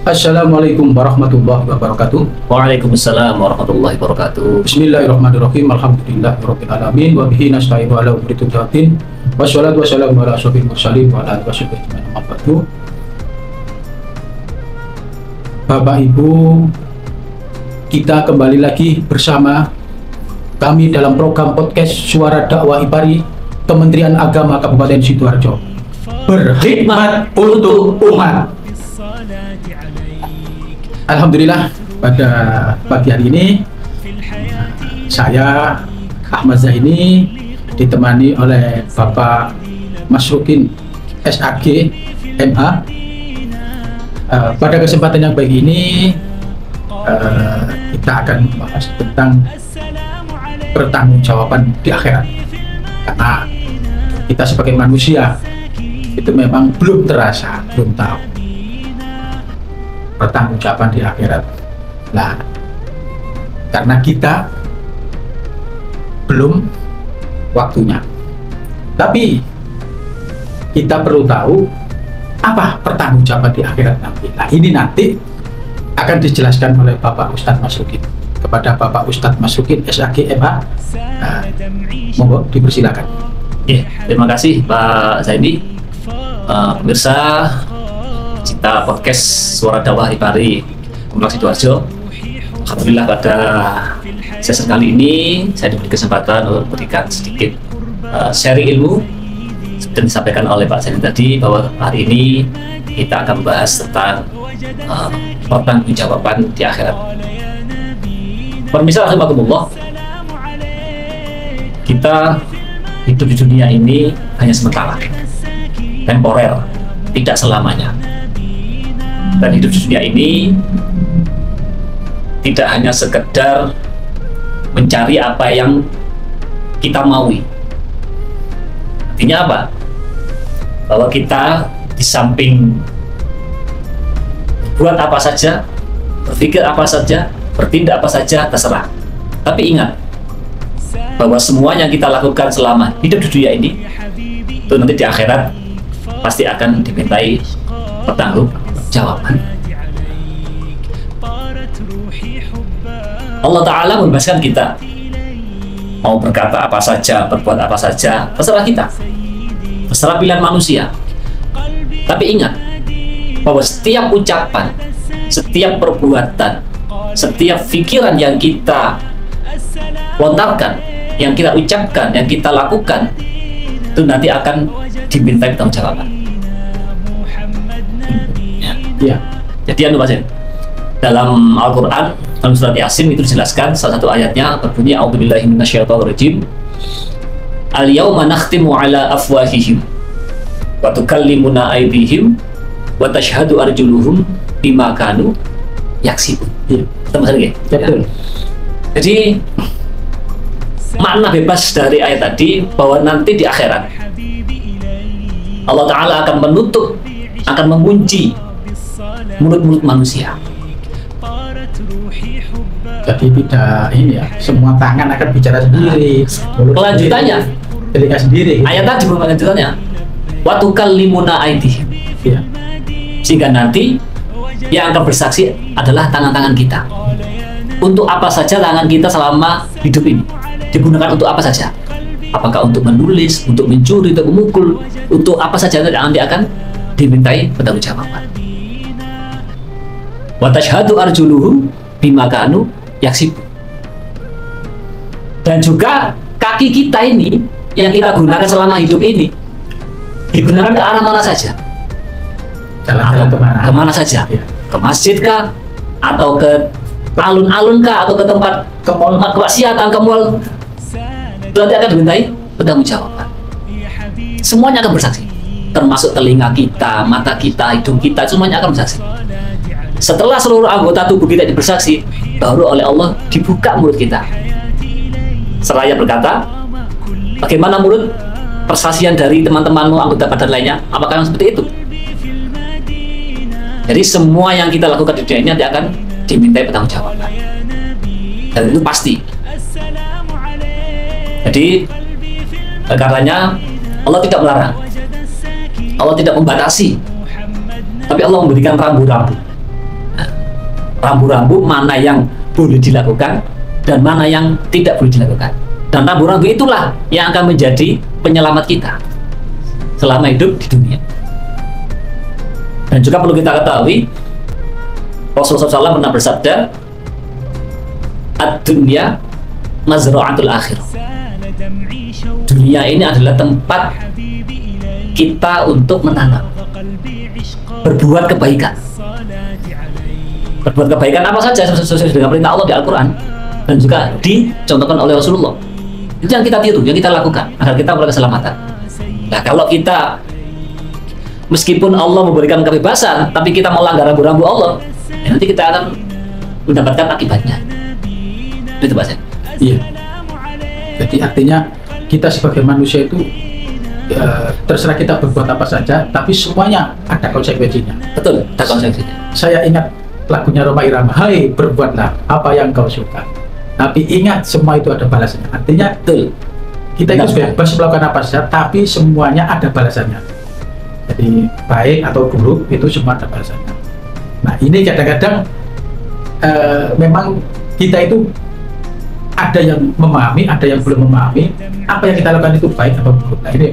Assalamualaikum warahmatullahi wabarakatuh. Waalaikumsalam warahmatullahi wabarakatuh. Bismillahirrahmanirrahim. Alhamdulillahirabbil alamin wa bihi nasta'inu ala umuri dunya. Wassalatu wassalamu ala asyrofil mursalin wa ala alihi wasallam. Bapak Ibu, kita kembali lagi bersama kami dalam program podcast Suara Dakwah Ipari Kementerian Agama Kabupaten Sidoarjo. Berkhidmat untuk umat. Alhamdulillah, pada pagi hari ini saya Ahmad Zaini ditemani oleh Bapak Masrukin SAG MH. Pada kesempatan yang baik ini kita akan membahas tentang pertanggungjawaban di akhirat, karena kita sebagai manusia itu memang belum terasa, belum tahu pertanggungjawaban di akhirat. Nah, karena kita belum waktunya, tapi kita perlu tahu apa pertanggungjawaban di akhirat nanti. Nah, ini nanti akan dijelaskan oleh Bapak Ustadz Masrukin kepada Bapak Ustadz Masrukin SAG MH. Nah, monggo dipersilakan. Terima kasih Pak Zaini. Pemirsa Cinta Podcast Suara Dakwah Ipari Kementerian Sidoarjo. Alhamdulillah pada sesi kali ini saya diberi kesempatan untuk memberikan sedikit sharing ilmu seperti disampaikan oleh Pak Zaini tadi, bahwa hari ini kita akan membahas tentang pertanggungjawaban di akhirat. Pemirsa rahimakumullah, kita hidup di dunia ini hanya sementara, temporer, tidak selamanya. Dan hidup di dunia ini tidak hanya sekedar mencari apa yang kita maui. Artinya apa? Bahwa kita di samping buat apa saja, berpikir apa saja, bertindak apa saja, terserah. Tapi ingat bahwa semua yang kita lakukan selama hidup di dunia ini itu nanti di akhirat pasti akan dimintai pertanggungjawaban. Allah Ta'ala membebaskan kita mau berkata apa saja, berbuat apa saja, terserah kita, terserah pilihan manusia. Tapi ingat bahwa setiap ucapan, setiap perbuatan, setiap pikiran yang kita lontarkan, yang kita ucapkan, yang kita lakukan, itu nanti akan dimintai pertanggungjawaban. Ya. Jadi Pak Zain, dalam Al-Quran dalam surat Yasin itu dijelaskan, salah satu ayatnya berbunyi a'udzubillahi minasyaitonirrajim, al-yauma nakhtimu ala afwahihim wa tukallimuna aydihim wa tashhadu arjuluhum bima kanu yaksibun. Betul. Jadi makna bebas dari ayat tadi bahwa nanti di akhirat Allah Ta'ala akan menutup, akan mengunci mulut-mulut manusia. Jadi tidak ini ya, semua tangan akan bicara sendiri. Kelanjutannya, telinga sendiri. ayat tadi kelanjutannya, wa tukallimuna aydihim. Ya. Sehingga nanti yang akan bersaksi adalah tangan-tangan kita. Untuk apa saja tangan kita selama hidup ini digunakan, untuk apa saja? Apakah untuk menulis, untuk mencuri, untuk memukul, untuk apa saja nanti akan dimintai pertanggungjawaban. Wa tashhadu arjuluhum bima kanu yaksibun. Dan juga kaki kita ini yang kita gunakan selama hidup ini digunakan ke arah mana saja. Jalan-jalan kemana saja? Ya. Ke masjid kah? Atau ke alun-alun kah? Atau ke tempat kemaksiatan, ke mall? Itu nanti akan dimintai pertanggungjawaban. Semuanya akan bersaksi, termasuk telinga kita, mata kita, hidung kita, semuanya akan bersaksi. Setelah seluruh anggota tubuh kita bersaksi, baru oleh Allah dibuka mulut kita. Seraya berkata, bagaimana mulut persaksian dari teman-temanmu anggota badan lainnya? Apakah yang seperti itu? Jadi semua yang kita lakukan di dunia ini nanti akan dimintai pertanggungjawaban. Dan itu pasti. Jadi karenanya Allah tidak melarang, Allah tidak membatasi, tapi Allah memberikan rambu-rambu. rambu-rambu mana yang boleh dilakukan dan mana yang tidak boleh dilakukan. Dan rambu-rambu itulah yang akan menjadi penyelamat kita selama hidup di dunia. Dan juga perlu kita ketahui, Rasulullah SAW pernah bersabda, ad-dunya mazra'atul akhir. Dunia ini adalah tempat kita untuk menanam, berbuat kebaikan. Berbuat kebaikan apa saja sesuai dengan perintah Allah di Al-Quran dan juga dicontohkan oleh Rasulullah. Itu yang kita tiru, yang kita lakukan agar kita memperoleh keselamatan. Nah, kalau kita meskipun Allah memberikan kebebasan, tapi kita melanggar rambu-rambu Allah, ya nanti kita akan mendapatkan akibatnya. Itu Pak Sen. Iya. Jadi artinya kita sebagai manusia itu terserah kita berbuat apa saja, tapi semuanya ada konsekuensinya. Betul, ada konsekuensinya. Saya ingat lagunya Rhoma Irama, hai berbuatlah apa yang kau suka, tapi ingat semua itu ada balasannya. Artinya Betul. kita itu bebas melakukan apa saja, tapi semuanya ada balasannya. Jadi baik atau buruk itu semua ada balasannya. Nah ini kadang-kadang memang kita itu ada yang memahami, ada yang belum memahami apa yang kita lakukan itu baik atau buruk. Nah ini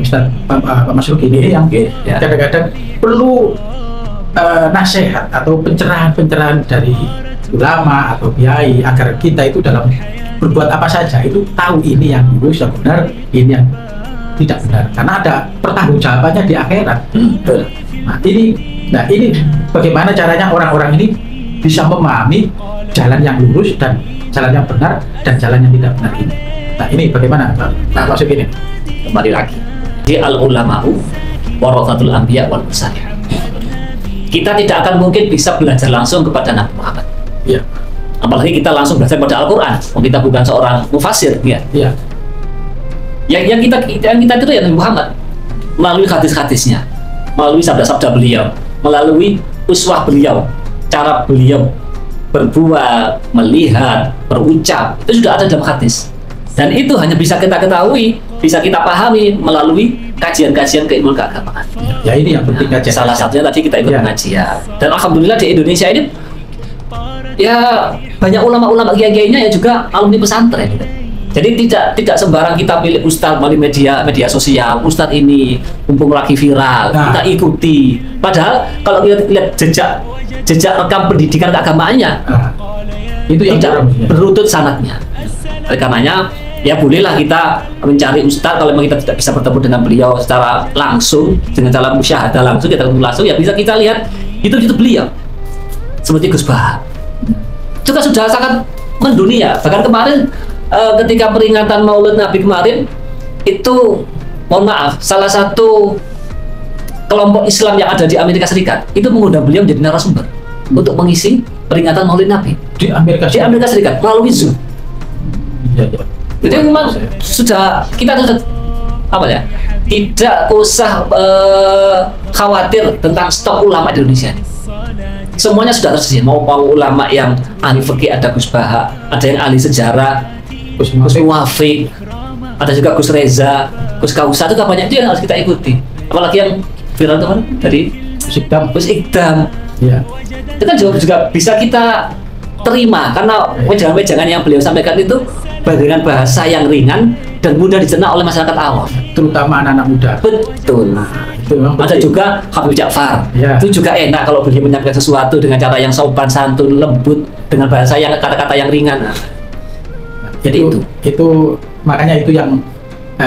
Ustaz Pak Masruk ini yang kadang-kadang perlu nasihat atau pencerahan-pencerahan dari ulama atau kiai agar kita itu dalam berbuat apa saja itu tahu ini yang lurus, yang benar, ini yang tidak benar, karena ada pertanggungjawabannya di akhirat. Nah ini bagaimana caranya orang-orang ini bisa memahami jalan yang lurus dan jalan yang benar dan jalan yang tidak benar ini. Nah ini bagaimana Pak Masuk ini? Kembali lagi di al-ulama'u warathatul anbiya wal mursalin. Kita tidak akan mungkin bisa belajar langsung kepada Nabi Muhammad. Iya. Apalagi kita langsung belajar pada Al-Quran. Kita bukan seorang mufasir, ya. Iya. Yang kita itu ya Nabi Muhammad melalui hadis-hadisnya, melalui sabda-sabda beliau, melalui uswah beliau, cara beliau berbuat, melihat, berucap, itu sudah ada dalam hadis. Dan itu hanya bisa kita ketahui, bisa kita pahami melalui kajian-kajian keilmuan keagamaan. Ya ini yang penting kajian. Salah satunya tadi kita ikut pengajian. Dan alhamdulillah di Indonesia ini ya banyak ulama-ulama kiai-kiainya ya juga alumni pesantren. Jadi tidak sembarang kita pilih ustadz melalui media sosial. Ustadz ini mumpung lagi viral, kita ikuti. Padahal kalau kita lihat jejak rekam pendidikan keagamaannya, itu yang tidak berlutut sanadnya. Oleh karenanya ya bolehlah kita mencari ustadz kalau memang kita tidak bisa bertemu dengan beliau secara langsung dengan cara musyahadah langsung, kita ketemu langsung, ya bisa kita lihat itu beliau seperti Gus Bahar juga sudah sangat mendunia. Bahkan kemarin ketika peringatan Maulid Nabi kemarin itu, mohon maaf, salah satu kelompok Islam yang ada di Amerika Serikat itu mengundang beliau menjadi narasumber untuk mengisi peringatan Maulid Nabi di Amerika Serikat melalui Zoom. Ya. Jadi memang kita sudah apa ya, tidak usah khawatir tentang stok ulama di Indonesia ini. Semuanya sudah tersedia. Mau ulama yang ahli fikih ada Gus Bahar, ada yang ahli sejarah Gus Muwafiq, ada juga Gus Reza, Gus Kausa, itu banyak itu yang harus kita ikuti. Apalagi yang viral teman dari Gus Ikdam. Ya. Itu kan juga bisa kita terima karena wejangan-wejangan yang beliau sampaikan itu dengan bahasa yang ringan dan mudah dicerna oleh masyarakat awam, terutama anak-anak muda. Betul. Ada juga Habib Ja'far. Ya. Itu juga enak kalau beliau menyampaikan sesuatu dengan cara yang sopan santun, lembut, dengan bahasa yang kata-kata yang ringan. Jadi itu makanya itu yang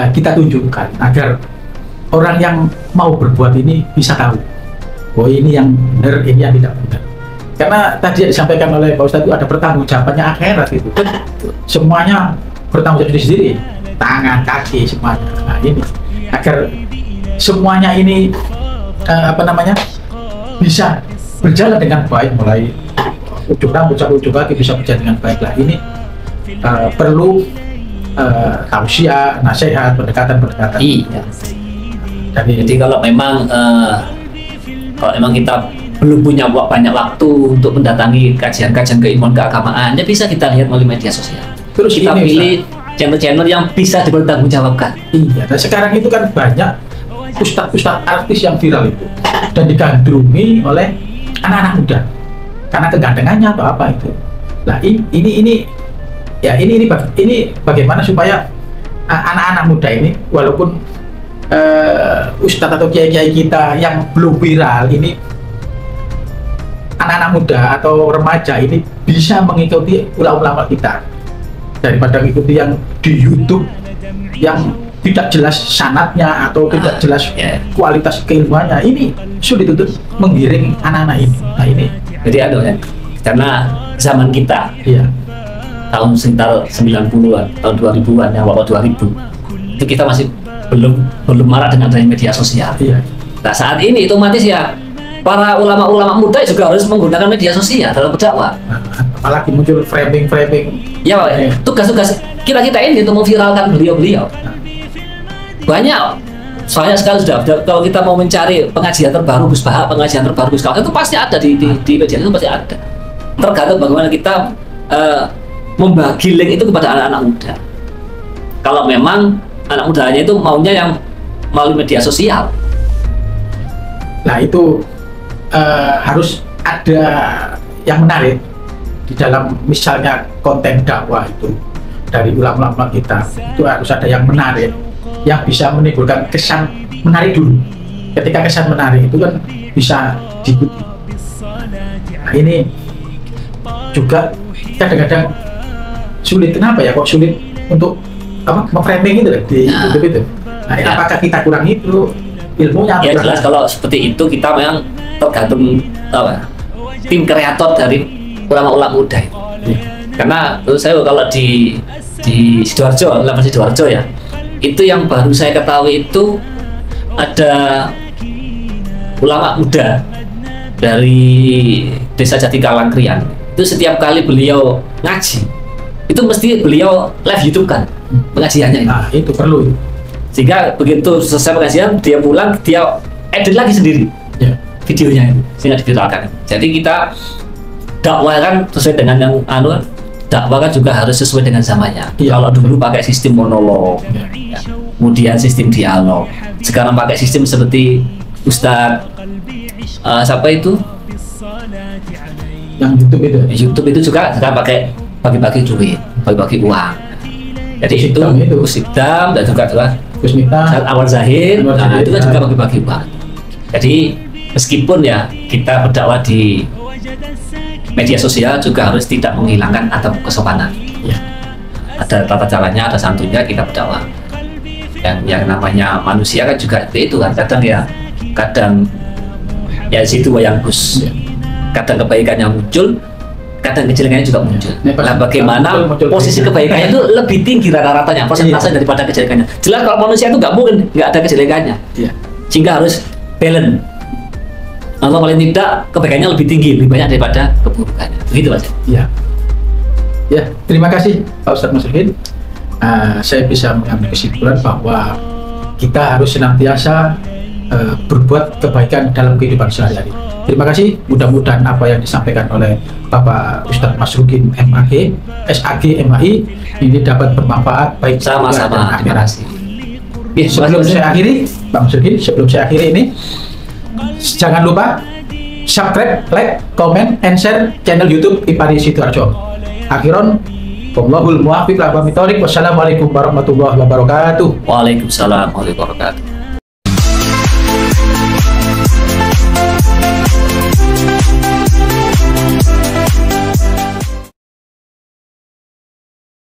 kita tunjukkan agar orang yang mau berbuat ini bisa tahu, oh ini yang benar, ini yang tidak benar. Karena tadi disampaikan oleh Pak Ustadz itu ada pertanggungjawabannya akhirat itu. Semuanya bertanggung jawab sendiri, tangan, kaki, semuanya. Nah ini agar semuanya ini bisa berjalan dengan baik, mulai ujung rambut sampai ujung kaki bisa berjalan dengan baik. Lah ini perlu tausiah, nasihat, pendekatan. Iya. Jadi kalau memang kita belum punya banyak waktu untuk mendatangi kajian-kajian keilmuan keagamaan, ya bisa kita lihat melalui media sosial. Terus kita pilih channel-channel yang bisa dipertanggungjawabkan. Iya, dan sekarang itu kan banyak ustadz artis yang viral itu dan digandrungi oleh anak-anak muda. karena kegantengannya atau apa itu. Nah ini bagaimana supaya anak-anak muda ini, walaupun ustadz atau kiai-kiai kita yang belum viral ini, anak-anak muda atau remaja ini bisa mengikuti ulama-ulama kita daripada mengikuti yang di YouTube yang tidak jelas sanadnya atau tidak jelas kualitas keilmuannya. Ini sulit untuk menggiring anak-anak ini. Nah ini jadi ya, karena zaman kita tahun sekitar 90-an, tahun 2000-an, yang awal 2000 itu kita masih belum marak dengan adanya media sosial. Nah saat ini otomatis ya para ulama-ulama muda juga harus menggunakan media sosial dalam berdakwah. Apalagi muncul framing ya, tugas-tugas kita ini untuk memviralkan beliau-beliau. Banyak, soalnya sekali sudah kalau kita mau mencari pengajian terbaru Gus Baha, pengajian terbaru Gus Kawan, itu pasti ada di media, itu pasti ada. Tergantung bagaimana kita membagi link itu kepada anak-anak muda. Kalau memang anak mudanya itu maunya yang melalui media sosial, nah itu harus ada yang menarik di dalam misalnya konten dakwah itu dari ulama-ulama kita, itu harus ada yang menarik, yang bisa menimbulkan kesan menarik dulu. Ketika kesan menarik itu kan bisa diikuti. Nah ini juga kadang-kadang sulit. Kenapa ya kok sulit untuk memframing itu di YouTube itu? Nah apakah kita kurang itu ilmunya? Ya jelas kalau seperti itu kita memang tergantung tim kreator dari ulama-ulama muda itu. Karena menurut saya kalau di Sidoarjo, level Sidoarjo ya, itu yang baru saya ketahui itu ada ulama muda dari Desa Jatikalangkrian. Itu setiap kali beliau ngaji, itu mesti beliau live YouTube kan pengajiannya. Nah itu perlu. Sehingga begitu selesai pengajian, dia pulang, dia edit lagi sendiri videonya itu, sehingga diviralkan. Jadi kita dakwah kan sesuai dengan yang dakwah kan juga harus sesuai dengan zamannya. Kalau dulu pakai sistem monolog, kemudian sistem dialog. Sekarang pakai sistem seperti Ustadz siapa itu? Yang YouTube itu juga sekarang pakai bagi-bagi duit, bagi-bagi uang. Jadi itu Kusidam dan juga Gus Miftah, Anwar Zahid, itu kan juga bagi-bagi uang. Jadi meskipun ya kita berdakwah di media sosial juga harus tidak menghilangkan adab kesopanan. Ada tata caranya, ada santunnya kita berdakwah. Yang namanya manusia kan juga itu kan, kadang ya situ yang Gus. Kadang kebaikannya muncul, kadang kejelekannya juga muncul. Nah, bagaimana posisi kebaikannya itu lebih tinggi rata-ratanya, persentase daripada kejelekannya. Jelas kalau manusia itu nggak mungkin nggak ada kejelekannya, sehingga harus balance. Atau paling tidak kebaikannya lebih tinggi, lebih banyak daripada keburukannya. Begitu Mas. Ya, terima kasih Pak Ustadz Masruhin. Saya bisa mengambil kesimpulan bahwa kita harus senantiasa berbuat kebaikan dalam kehidupan sehari-hari. Terima kasih. Mudah-mudahan apa yang disampaikan oleh Bapak Ustadz Masruhin MAG, SAG MAI ini dapat bermanfaat baik sama-sama. Terima kasih. Sebelum saya akhiri, Pak Masruhin, ini jangan lupa subscribe, like, comment, and share channel YouTube Ipari Sidoarjo. Akhiron, wallahul muwaffiq. Wassalamualaikum warahmatullahi wabarakatuh. Waalaikumsalam warahmatullahi wabarakatuh.